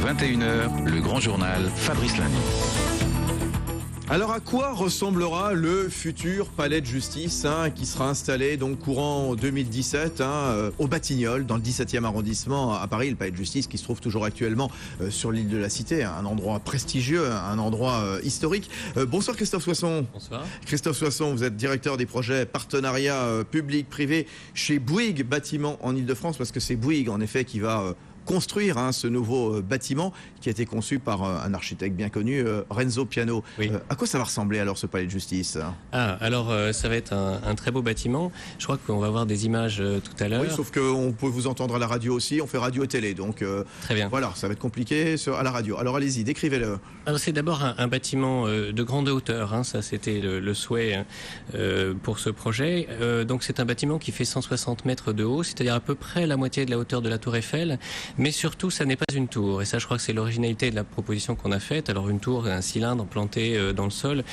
21 h, le grand journal Fabrice Lundi. Alors à quoi ressemblera le futur palais de justice qui sera installé donc courant 2017 au Batignolles, dans le 17e arrondissement à Paris, le palais de justice qui se trouve toujours actuellement sur l'île de la Cité, un endroit prestigieux, un endroit historique. Bonsoir Christophe Soisson. Bonsoir. Christophe Soisson, vous êtes directeur des projets partenariat public-privé chez Bouygues Bâtiments en Ile-de-France, parce que c'est Bouygues en effet qui va construire ce nouveau bâtiment qui a été conçu par un architecte bien connu, Renzo Piano. Oui. À quoi ça va ressembler alors ce palais de justice? Alors ça va être un très beau bâtiment. Je crois qu'on va voir des images tout à l'heure. Oui, sauf qu'on peut vous entendre à la radio aussi. On fait radio et télé, donc très bien. Voilà, ça va être compliqué à la radio. Alors allez-y, décrivez-le. Alors c'est d'abord un bâtiment de grande hauteur. Ça c'était le souhait pour ce projet. Donc c'est un bâtiment qui fait 160 mètres de haut, c'est-à-dire à peu près la moitié de la hauteur de la Tour Eiffel. Mais surtout, ça n'est pas une tour. Et ça, je crois que c'est l'originalité de la proposition qu'on a faite. Alors, une tour, un cylindre planté dans le sol.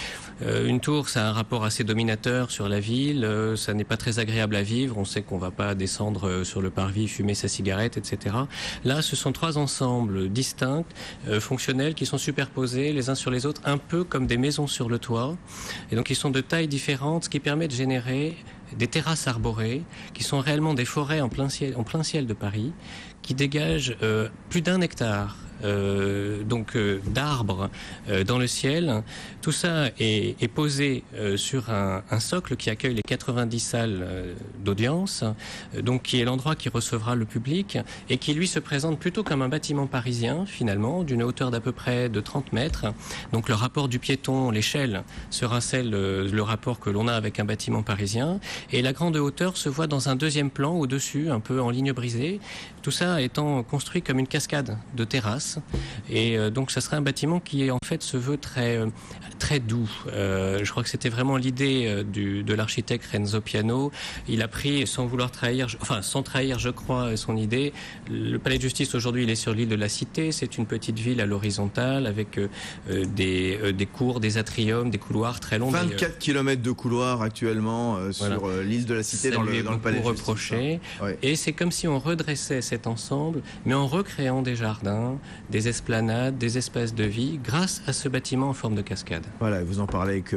Une tour, ça a un rapport assez dominateur sur la ville. Ça n'est pas très agréable à vivre. On sait qu'on va pas descendre sur le parvis, fumer sa cigarette, etc. Là, ce sont trois ensembles distincts, fonctionnels, qui sont superposés les uns sur les autres, un peu comme des maisons sur le toit. Et donc, ils sont de tailles différentes, ce qui permet de générer des terrasses arborées, qui sont réellement des forêts en plein ciel de Paris, qui dégagent plus d'1 hectare d'arbres dans le ciel. Tout ça est posé sur un socle qui accueille les 90 salles d'audience, donc qui est l'endroit qui recevra le public et qui lui se présente plutôt comme un bâtiment parisien finalement, d'une hauteur d'à peu près de 30 mètres. Donc le rapport du piéton, l'échelle, sera le rapport que l'on a avec un bâtiment parisien, et la grande hauteur se voit dans un deuxième plan au-dessus, un peu en ligne brisée. Tout ça étant construit comme une cascade de terrasses. Et donc ça serait un bâtiment qui en fait se veut très doux. Je crois que c'était vraiment l'idée de l'architecte Renzo Piano. Il a pris, sans trahir je crois son idée. Le palais de justice aujourd'hui il est sur l'île de la Cité. C'est une petite ville à l'horizontale avec des cours, des atriums, des couloirs très longs. 24 km de couloirs actuellement sur l'île de la Cité dans le palais de justice. Reproché. Ouais. Et c'est comme si on redressait cet ensemble, mais en recréant des jardins, des esplanades, des espaces de vie, grâce à ce bâtiment en forme de cascade. Voilà, vous en parlez avec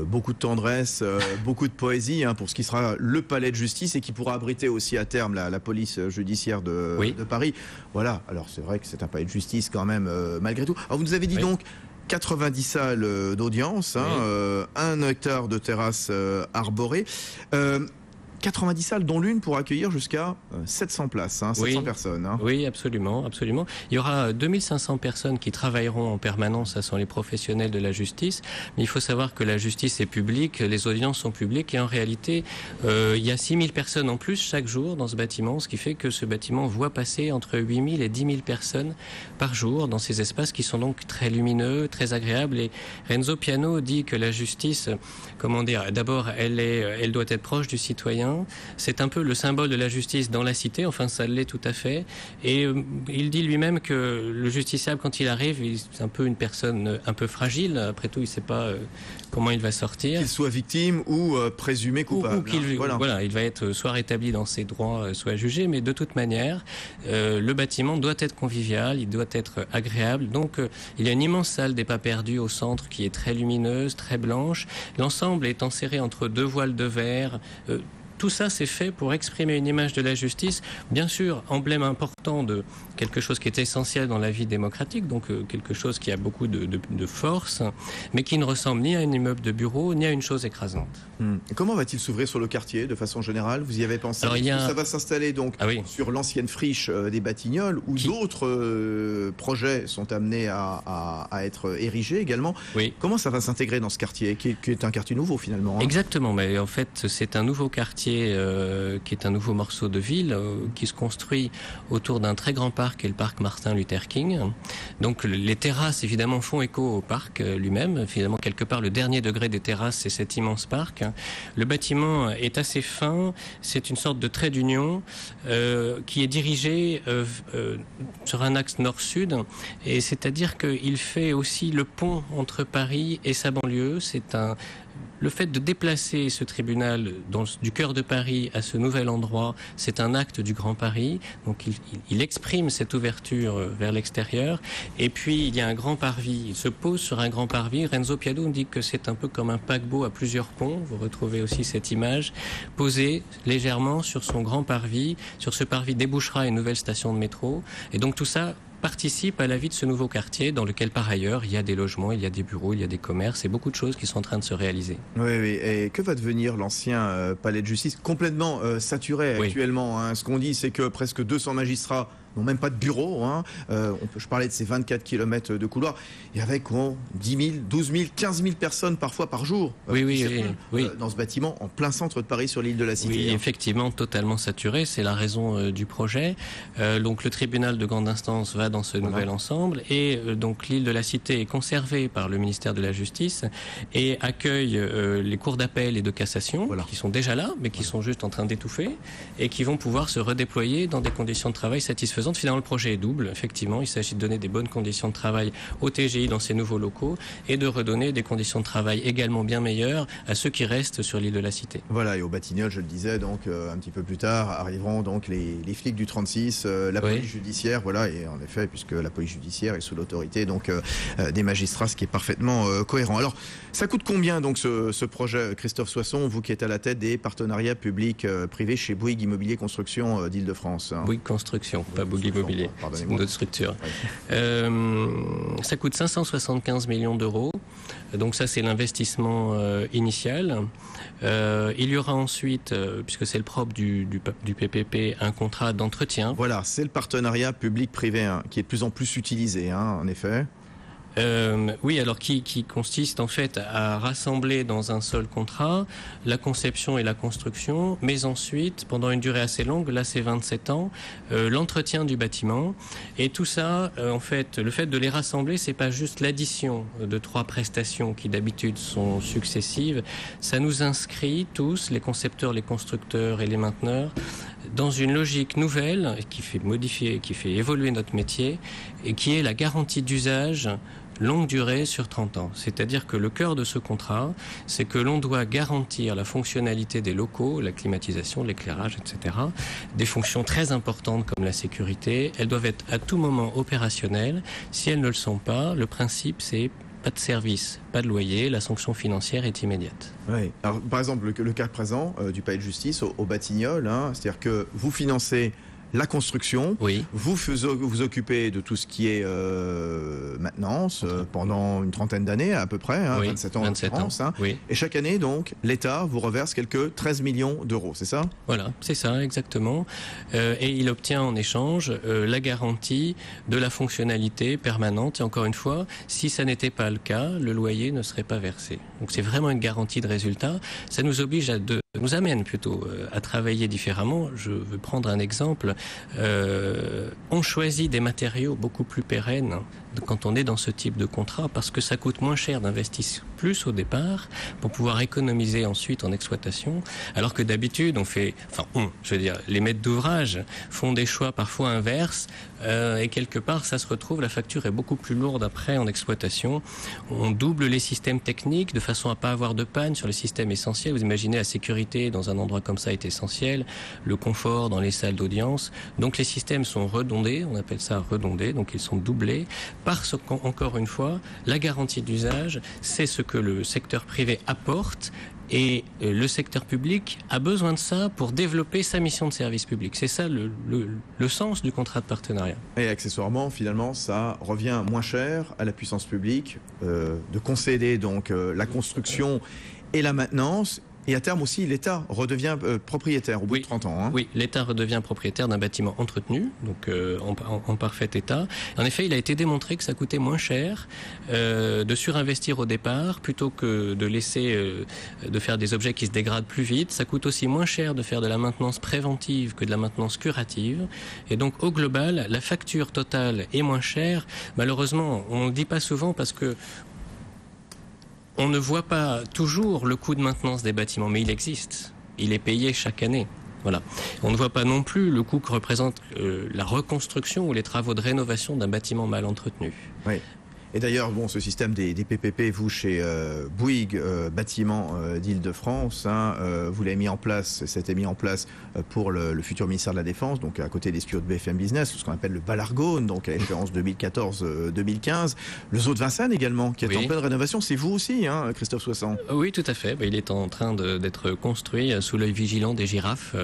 beaucoup de tendresse, beaucoup de poésie pour ce qui sera le palais de justice et qui pourra abriter aussi à terme la police judiciaire de Paris. Voilà, alors c'est vrai que c'est un palais de justice quand même, malgré tout. Alors vous nous avez dit donc 90 salles d'audience, 1 hectare de terrasses arborées. 90 salles, dont l'une pour accueillir jusqu'à 700 places, 700 personnes. Oui, absolument, absolument. Il y aura 2500 personnes qui travailleront en permanence, ça sont les professionnels de la justice. Mais il faut savoir que la justice est publique, les audiences sont publiques, et en réalité, il y a 6000 personnes en plus chaque jour dans ce bâtiment, ce qui fait que ce bâtiment voit passer entre 8000 et 10 000 personnes par jour dans ces espaces qui sont donc très lumineux, très agréables. Et Renzo Piano dit que la justice, d'abord, elle doit être proche du citoyen. C'est un peu le symbole de la justice dans la cité, enfin ça l'est tout à fait. Et il dit lui-même que le justiciable, quand il arrive, c'est un peu une personne un peu fragile. Après tout, il ne sait pas comment il va sortir. Qu'il soit victime ou présumé coupable. Il va être soit rétabli dans ses droits, soit jugé. Mais de toute manière, le bâtiment doit être convivial, il doit être agréable. Donc il y a une immense salle des pas perdus au centre qui est très lumineuse, très blanche. L'ensemble est enserré entre 2 voiles de verre. Tout ça, c'est fait pour exprimer une image de la justice, bien sûr, emblème important de quelque chose qui est essentiel dans la vie démocratique, donc quelque chose qui a beaucoup de force, mais qui ne ressemble ni à un immeuble de bureau, ni à une chose écrasante. Comment va-t-il s'ouvrir sur le quartier, de façon générale? Vous y avez pensé? Ça va s'installer donc sur l'ancienne friche des Batignolles, où d'autres projets sont amenés à être érigés également. Oui. Comment ça va s'intégrer dans ce quartier, qui est un quartier nouveau finalement? Exactement, mais en fait, c'est un nouveau quartier qui est un nouveau morceau de ville qui se construit autour d'un très grand parc qui est le parc Martin Luther King. Donc les terrasses évidemment font écho au parc lui-même. Finalement, quelque part, le dernier degré des terrasses, c'est cet immense parc. Le bâtiment est assez fin, c'est une sorte de trait d'union qui est dirigé sur un axe nord-sud, et c'est-à-dire qu'il fait aussi le pont entre Paris et sa banlieue. C'est le fait de déplacer ce tribunal du cœur de Paris à ce nouvel endroit, c'est un acte du Grand Paris. Donc il exprime cette ouverture vers l'extérieur. Et puis il y a un grand parvis. Il se pose sur un grand parvis. Renzo Piano dit que c'est un peu comme un paquebot à plusieurs ponts. Vous retrouvez aussi cette image posée légèrement sur son grand parvis. Sur ce parvis débouchera une nouvelle station de métro. Et donc tout ça participe à la vie de ce nouveau quartier dans lequel par ailleurs il y a des logements, il y a des bureaux, il y a des commerces et beaucoup de choses qui sont en train de se réaliser. Oui, oui. Et que va devenir l'ancien palais de justice complètement saturé actuellement, hein. Ce qu'on dit, c'est que presque 200 magistrats n'ont même pas de bureau, hein. Je parlais de ces 24 km de couloirs. Il y avait 10 000, 12 000, 15 000 personnes parfois par jour dans ce bâtiment en plein centre de Paris sur l'île de la Cité. Oui, effectivement, totalement saturé. C'est la raison du projet. Donc le tribunal de grande instance va dans ce nouvel ensemble et donc l'île de la Cité est conservée par le ministère de la Justice et accueille les cours d'appel et de cassation qui sont déjà là, mais qui sont juste en train d'étouffer et qui vont pouvoir se redéployer dans des conditions de travail satisfaisantes. Finalement, le projet est double. Effectivement, il s'agit de donner des bonnes conditions de travail au TGI dans ces nouveaux locaux et de redonner des conditions de travail également bien meilleures à ceux qui restent sur l'île de la Cité. Voilà, et au Batignolles, je le disais, donc un petit peu plus tard, arriveront donc les flics du 36, la police judiciaire, voilà, et en effet, puisque la police judiciaire est sous l'autorité donc des magistrats, ce qui est parfaitement cohérent. Alors, ça coûte combien donc ce projet, Christophe Soisson, vous qui êtes à la tête des partenariats publics-privés chez Bouygues Immobilier Construction d'Île-de-France, hein. Bouygues Construction, pas Bouygues Immobilier, c'est une autre structure. Ça coûte 575 millions d'euros, donc ça c'est l'investissement initial. Il y aura ensuite, puisque c'est le propre du PPP, un contrat d'entretien. Voilà, c'est le partenariat public-privé hein, qui est de plus en plus utilisé, hein, en effet. Oui, alors qui consiste en fait à rassembler dans un seul contrat la conception et la construction, mais ensuite, pendant une durée assez longue, là c'est 27 ans, l'entretien du bâtiment. Et tout ça, en fait, le fait de les rassembler, c'est pas juste l'addition de 3 prestations qui d'habitude sont successives. Ça nous inscrit tous, les concepteurs, les constructeurs et les mainteneurs, dans une logique nouvelle qui fait modifier, qui fait évoluer notre métier et qui est la garantie d'usage longue durée sur 30 ans. C'est-à-dire que le cœur de ce contrat, c'est que l'on doit garantir la fonctionnalité des locaux, la climatisation, l'éclairage, etc. Des fonctions très importantes comme la sécurité. Elles doivent être à tout moment opérationnelles. Si elles ne le sont pas, le principe c'est pas de service, pas de loyer, la sanction financière est immédiate. Oui. Alors, par exemple, le cas présent du palais de justice au Batignolles, hein, c'est-à-dire que vous financez la construction, vous vous occupez de tout ce qui est maintenance pendant une trentaine d'années à peu près, hein, 27 ans en France. Hein, et chaque année, donc, l'État vous reverse quelques 13 millions d'euros, c'est ça ? Voilà, c'est ça, exactement. Et il obtient en échange la garantie de la fonctionnalité permanente. Et encore une fois, si ça n'était pas le cas, le loyer ne serait pas versé. Donc c'est vraiment une garantie de résultat. Ça nous oblige nous amène plutôt à travailler différemment. Je veux prendre un exemple. On choisit des matériaux beaucoup plus pérennes quand on est dans ce type de contrat parce que ça coûte moins cher d'investir plus au départ pour pouvoir économiser ensuite en exploitation, alors que d'habitude les maîtres d'ouvrage font des choix parfois inverses et quelque part ça se retrouve, la facture est beaucoup plus lourde après en exploitation. On double les systèmes techniques de façon à pas avoir de panne sur les systèmes essentiels. Vous imaginez la sécurité dans un endroit comme ça est essentielle, le confort dans les salles d'audience. Donc les systèmes sont redondés, on appelle ça redondés, donc ils sont doublés. Parce qu'encore une fois, la garantie d'usage, c'est ce que le secteur privé apporte et le secteur public a besoin de ça pour développer sa mission de service public. C'est ça le sens du contrat de partenariat. Et accessoirement, finalement, ça revient moins cher à la puissance publique de concéder donc la construction et la maintenance. Et à terme aussi, l'État redevient propriétaire au bout de 30 ans. Hein. Oui, l'État redevient propriétaire d'un bâtiment entretenu, donc en parfait état. En effet, il a été démontré que ça coûtait moins cher de surinvestir au départ plutôt que de laisser de faire des objets qui se dégradent plus vite. Ça coûte aussi moins cher de faire de la maintenance préventive que de la maintenance curative. Et donc, au global, la facture totale est moins chère. Malheureusement, on ne le dit pas souvent parce que on ne voit pas toujours le coût de maintenance des bâtiments, mais il existe. Il est payé chaque année. Voilà. On ne voit pas non plus le coût que représente la reconstruction ou les travaux de rénovation d'un bâtiment mal entretenu. Oui. Et d'ailleurs, bon, ce système des PPP, vous, chez Bouygues Bâtiments d'Île-de-France, vous l'avez mis en place, ça a été mis en place pour le futur ministère de la Défense, donc à côté des studios de BFM Business, ce qu'on appelle le Balargone, donc à l'échéance 2014-2015. Le Zoo de Vincennes également, qui est en pleine rénovation. C'est vous aussi, Christophe Soissons? Oui, tout à fait. Il est en train d'être construit sous l'œil vigilant des girafes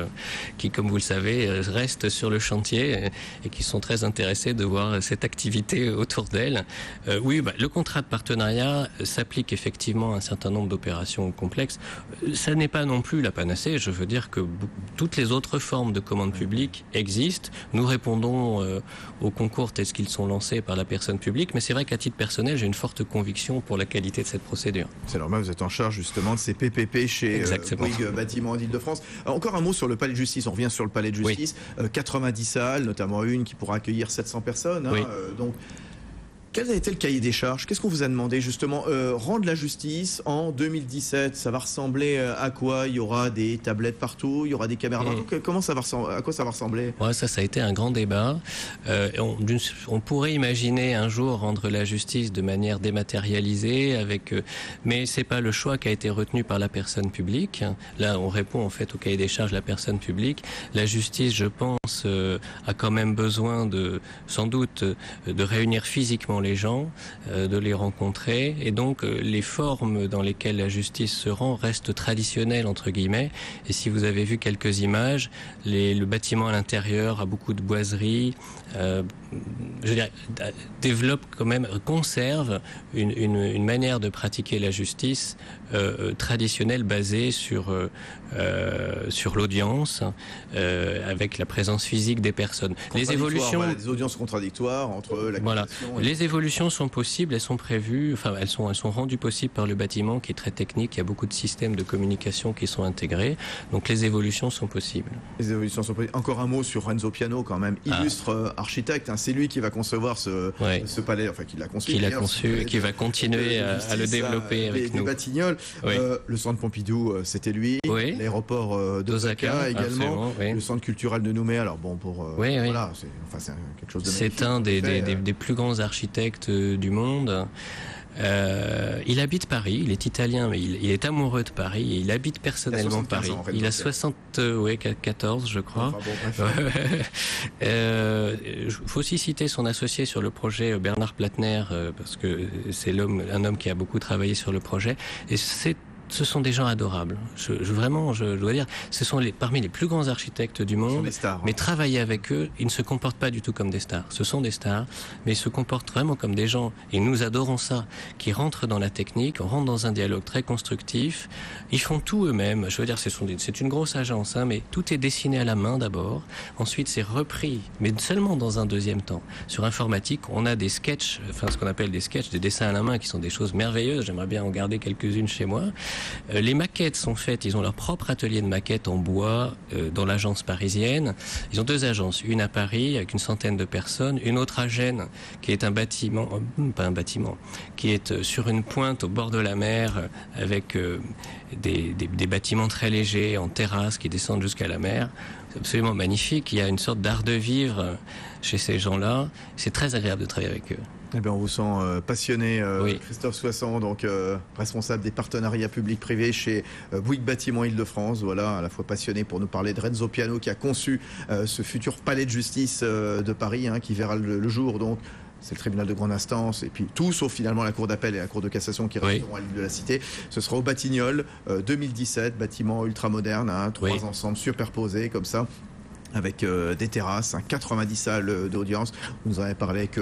qui, comme vous le savez, restent sur le chantier et qui sont très intéressés de voir cette activité autour d'elles. Oui, le contrat de partenariat s'applique effectivement à un certain nombre d'opérations complexes. Ça n'est pas non plus la panacée. Je veux dire que toutes les autres formes de commande publique existent. Nous répondons aux concours tels qu'ils sont lancés par la personne publique, mais c'est vrai qu'à titre personnel, j'ai une forte conviction pour la qualité de cette procédure. C'est normal, vous êtes en charge justement de ces PPP chez Bouygues Bâtiments d'Île-de-France. Encore un mot sur le palais de justice. On revient sur le palais de justice. Oui. 90 salles, notamment une qui pourra accueillir 700 personnes. Oui. Donc, quel a été le cahier des charges? Qu'est-ce qu'on vous a demandé justement? Rendre la justice en 2017, ça va ressembler à quoi? Il y aura des tablettes partout, il y aura des caméras partout. Comment ça va à quoi ça va ressembler? Ouais, ça a été un grand débat. On pourrait imaginer un jour rendre la justice de manière dématérialisée, mais c'est pas le choix qui a été retenu par la personne publique. Là, on répond en fait au cahier des charges de la personne publique. La justice, je pense, a quand même besoin sans doute, de réunir physiquement les gens, de les rencontrer, et donc les formes dans lesquelles la justice se rend restent traditionnelles entre guillemets. Et si vous avez vu quelques images, le bâtiment à l'intérieur a beaucoup de boiseries, développe quand même, conserve une manière de pratiquer la justice traditionnelle basée sur l'audience, avec la présence physique des personnes. Les évolutions, des audiences contradictoires entre l'accusation. Les évolutions sont possibles, elles sont prévues, elles sont rendues possibles par le bâtiment qui est très technique. Il y a beaucoup de systèmes de communication qui sont intégrés, donc les évolutions sont possibles. Les évolutions sont possibles. Encore un mot sur Renzo Piano, quand même, illustre architecte. C'est lui qui va concevoir ce palais, enfin qui l'a conçu. Qui l'a conçu et qui va continuer à le développer avec nous. Des Batignolles. Oui. Le centre Pompidou, c'était lui. Oui. L'aéroport d'Osaka également. Oui. Le centre culturel de Nouméa. Alors bon, voilà, c'est quelque chose de magnifique. C'est un des plus grands architectes du monde. Il habite Paris, il est italien, mais il est amoureux de Paris et il habite personnellement Paris. Ans, en fait, il a 14, je crois. Enfin, faut aussi citer son associé sur le projet, Bernard Platner, parce que c'est un homme qui a beaucoup travaillé sur le projet. Et ce sont des gens adorables. Je dois dire, ce sont parmi les plus grands architectes du monde. Des stars, mais travailler avec eux, ils ne se comportent pas du tout comme des stars. Ce sont des stars, mais ils se comportent vraiment comme des gens. Et nous adorons ça, qui rentrent dans la technique, on rentre dans un dialogue très constructif. Ils font tout eux-mêmes. Je veux dire, c'est une grosse agence, mais tout est dessiné à la main d'abord. Ensuite, c'est repris, mais seulement dans un deuxième temps. Sur informatique, on a des sketchs, ce qu'on appelle des sketchs, des dessins à la main, qui sont des choses merveilleuses. J'aimerais bien en garder quelques-unes chez moi. Les maquettes sont faites, ils ont leur propre atelier de maquettes en bois dans l'agence parisienne. Ils ont 2 agences, une à Paris avec une centaine de personnes, une autre à Gênes qui est qui est sur une pointe au bord de la mer avec des bâtiments très légers en terrasse qui descendent jusqu'à la mer. C'est absolument magnifique, il y a une sorte d'art de vivre chez ces gens-là. C'est très agréable de travailler avec eux. Eh bien, on vous sent passionné, Christophe Soissons, donc responsable des partenariats publics-privés chez Bouygues Bâtiments Île-de-France. Voilà, à la fois passionné pour nous parler de Renzo Piano qui a conçu ce futur palais de justice de Paris, qui verra le jour. Donc, c'est le tribunal de grande instance et puis tout sauf finalement la cour d'appel et la cour de cassation qui resteront à l'île de la Cité. Ce sera au Batignolles 2017, bâtiment ultramoderne, 3 ensembles superposés comme ça, avec des terrasses, 90 salles d'audience. Vous nous en avez parlé avec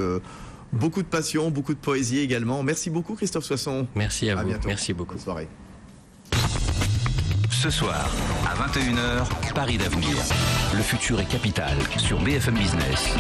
beaucoup de passion, beaucoup de poésie également. Merci beaucoup Christophe Soissons. Merci à vous. Bientôt. Merci beaucoup. Bonne soirée. Ce soir, à 21h, Paris d'avenir. Le futur est capital sur BFM Business.